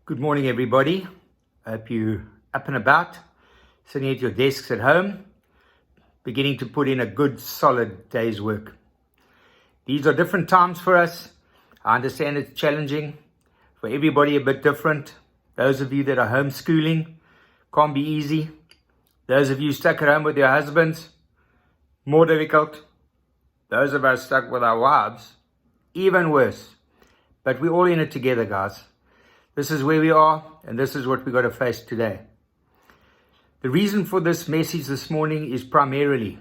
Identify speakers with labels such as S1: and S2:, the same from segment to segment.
S1: Good morning, everybody. I hope you're up and about, sitting at your desks at home, beginning to put in a good, solid day's work. These are different times for us. I understand it's challenging. For everybody, a bit different. Those of you that are homeschooling, can't be easy. Those of you stuck at home with your husbands, more difficult. Those of us stuck with our wives, even worse. But we're all in it together, guys. This is where we are, and this is what we've got to face today. The reason for this message this morning is primarily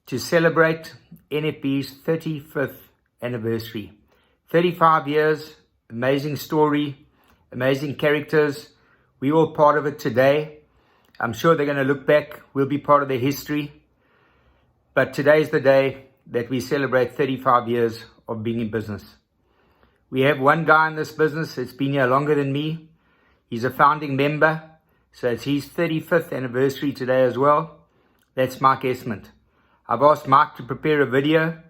S1: to celebrate NFB's 35th anniversary. 35 years, amazing story, amazing characters. We're all part of it today. I'm sure they're going to look back. We'll be part of their history. But today's the day that we celebrate 35 years of being in business. We have one guy in this business that's been here longer than me. He's a founding member, so it's his 35th anniversary today as well. That's Mike Esmond. I've asked Mike to prepare a video,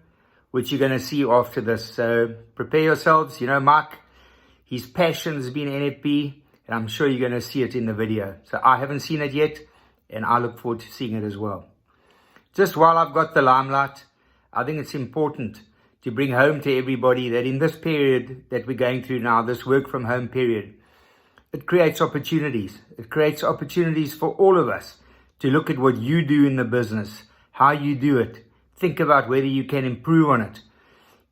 S1: which you're going to see after this. So prepare yourselves. You know, Mike, his passion has been NFB, and I'm sure you're going to see it in the video. So I haven't seen it yet, and I look forward to seeing it as well. Just while I've got the limelight, I think it's important to bring home to everybody that in this period that we're going through now, this work from home period, it creates opportunities. It creates opportunities for all of us to look at what you do in the business, how you do it. Think about whether you can improve on it.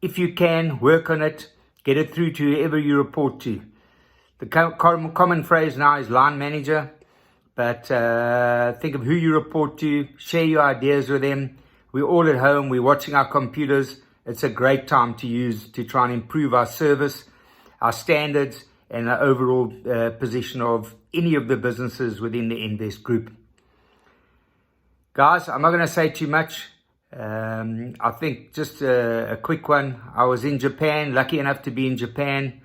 S1: If you can, work on it, get it through to whoever you report to. The common phrase now is line manager, but think of who you report to, share your ideas with them. We're all at home, we're watching our computers. It's a great time to use to try and improve our service, our standards, and our overall position of any of the businesses within the Invest Group. Guys, I'm not going to say too much. I think just a quick one. I was in Japan, lucky enough to be in Japan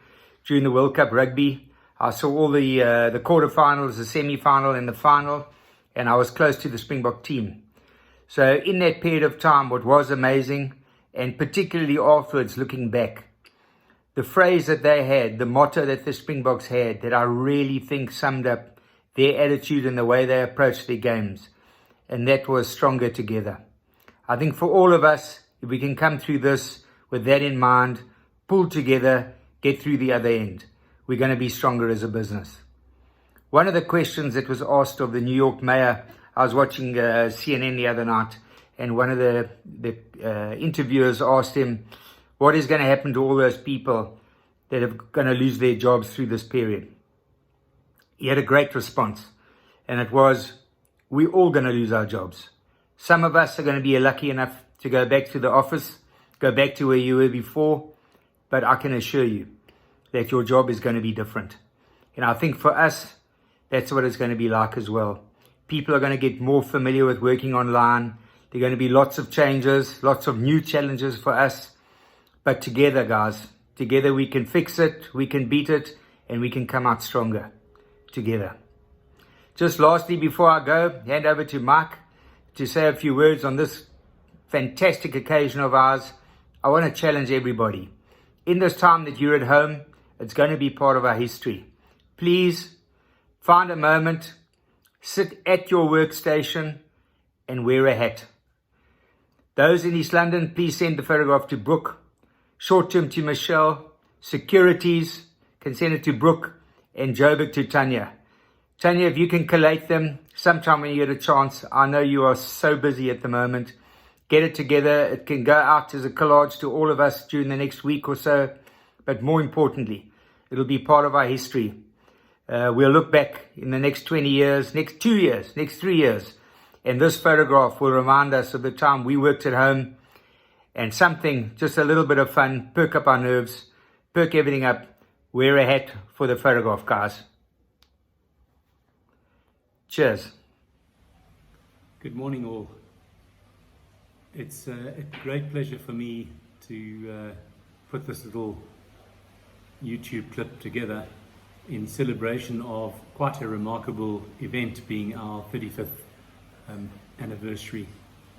S1: during the World Cup Rugby. I saw all the quarterfinals, the semi-final, and the final, and I was close to the Springbok team. So in that period of time, what was amazing, and particularly afterwards, looking back, the phrase that they had, the motto that the Springboks had, that I really think summed up their attitude and the way they approached their games, and that was stronger together. I think for all of us, if we can come through this with that in mind, pull together, get through the other end, we're going to be stronger as a business. One of the questions that was asked of the New York mayor, I was watching CNN the other night, and one of the interviewers asked him, what is going to happen to all those people that are going to lose their jobs through this period? He had a great response, and it was, we're all going to lose our jobs. Some of us are going to be lucky enough to go back to the office, go back to where you were before, but I can assure you that your job is going to be different. And I think for us, that's what it's going to be like as well. People are going to get more familiar with working online. There are going to be lots of changes, lots of new challenges for us. But together, guys, together we can fix it, we can beat it, and we can come out stronger together. Just lastly, before I go, hand over to Mike to say a few words on this fantastic occasion of ours. I want to challenge everybody. In this time that you're at home, it's going to be part of our history. Please find a moment, sit at your workstation, and wear a hat. Those in East London, please send the photograph to Brooke. Short-term to Michelle. Securities can send it to Brooke, and Joburg to Tanya. Tanya, if you can collate them sometime when you get a chance. I know you are so busy at the moment. Get it together. It can go out as a collage to all of us during the next week or so. But more importantly, it'll be part of our history. We'll look back in the next 20 years, next 2 years, next 3 years. And this photograph will remind us of the time we worked at home, and something, just a little bit of fun, perk up our nerves, perk everything up, wear a hat for the photograph, guys. Cheers.
S2: Good morning, all. It's a great pleasure for me to put this little YouTube clip together in celebration of quite a remarkable event, being our 35th anniversary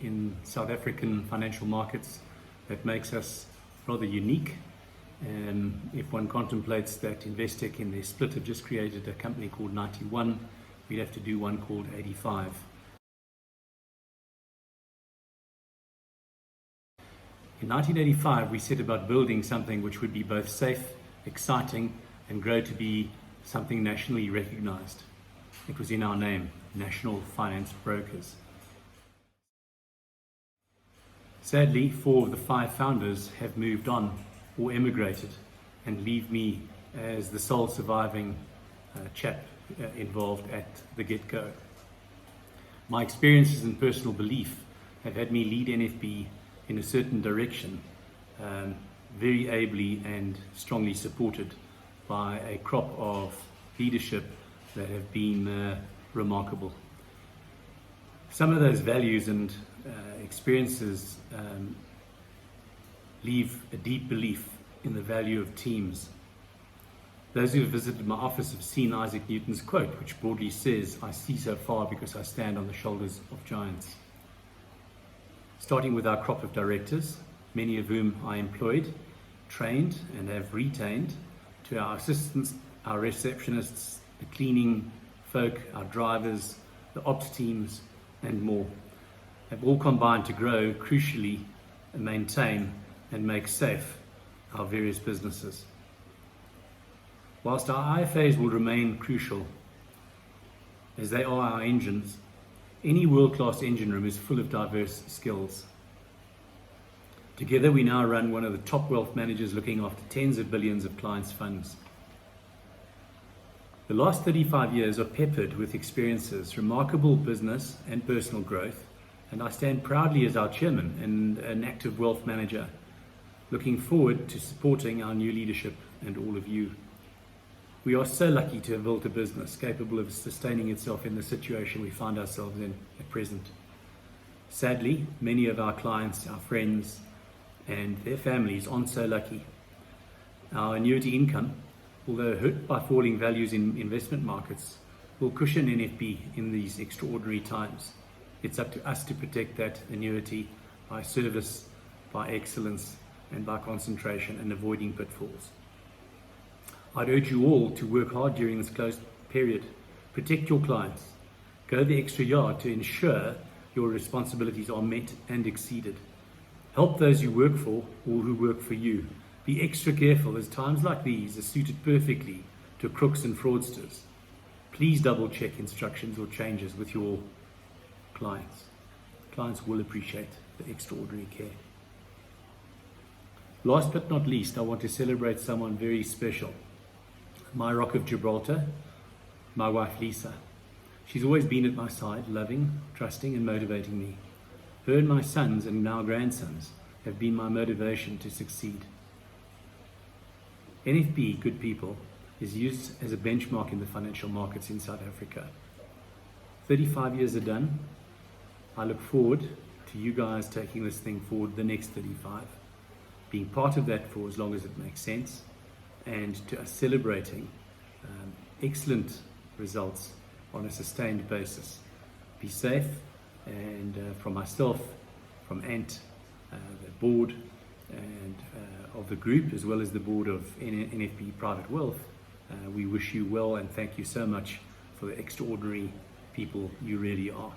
S2: in South African financial markets. That makes us rather unique If one contemplates that Investec in their split have just created a company called 91, we'd have to do one called 85. In 1985, we set about building something which would be both safe, exciting, and grow to be something nationally recognized. It was in our name, National Finance Brokers. Sadly, 4 of the 5 founders have moved on or emigrated and leave me as the sole surviving chap involved at the get-go. My experiences and personal belief have had me lead NFB in a certain direction, very ably and strongly supported by a crop of leadership that have been remarkable. Some of those values and experiences leave a deep belief in the value of teams. Those who have visited my office have seen Isaac Newton's quote, which broadly says, "I see so far because I stand on the shoulders of giants." Starting with our crop of directors, many of whom I employed, trained and have retained, to our assistants, our receptionists, the cleaning folk, our drivers, the ops teams, and more, have all combined to grow, crucially, and maintain and make safe our various businesses. Whilst our IFAs will remain crucial, as they are our engines, any world-class engine room is full of diverse skills. Together we now run one of the top wealth managers looking after tens of billions of clients' funds. The last 35 years are peppered with experiences, remarkable business and personal growth, and I stand proudly as our chairman and an active wealth manager, looking forward to supporting our new leadership and all of you. We are so lucky to have built a business capable of sustaining itself in the situation we find ourselves in at present. Sadly, many of our clients, our friends, and their families aren't so lucky. Our annuity income, although hurt by falling values in investment markets, will cushion NFB in these extraordinary times. It's up to us to protect that annuity by service, by excellence, and by concentration and avoiding pitfalls. I'd urge you all to work hard during this closed period. Protect your clients. Go the extra yard to ensure your responsibilities are met and exceeded. Help those you work for or who work for you. Be extra careful, as times like these are suited perfectly to crooks and fraudsters. Please double check instructions or changes with your clients. Clients will appreciate the extraordinary care. Last but not least, I want to celebrate someone very special. My Rock of Gibraltar, my wife Lisa. She's always been at my side, loving, trusting and motivating me. Her and my sons and now grandsons have been my motivation to succeed. NFB, good people, is used as a benchmark in the financial markets in South Africa. 35 years are done. I look forward to you guys taking this thing forward the next 35, being part of that for as long as it makes sense, and to us celebrating excellent results on a sustained basis. Be safe, and from myself, from Ant, the board and of the group, as well as the board of NFB Private Wealth, we wish you well and thank you so much for the extraordinary people you really are.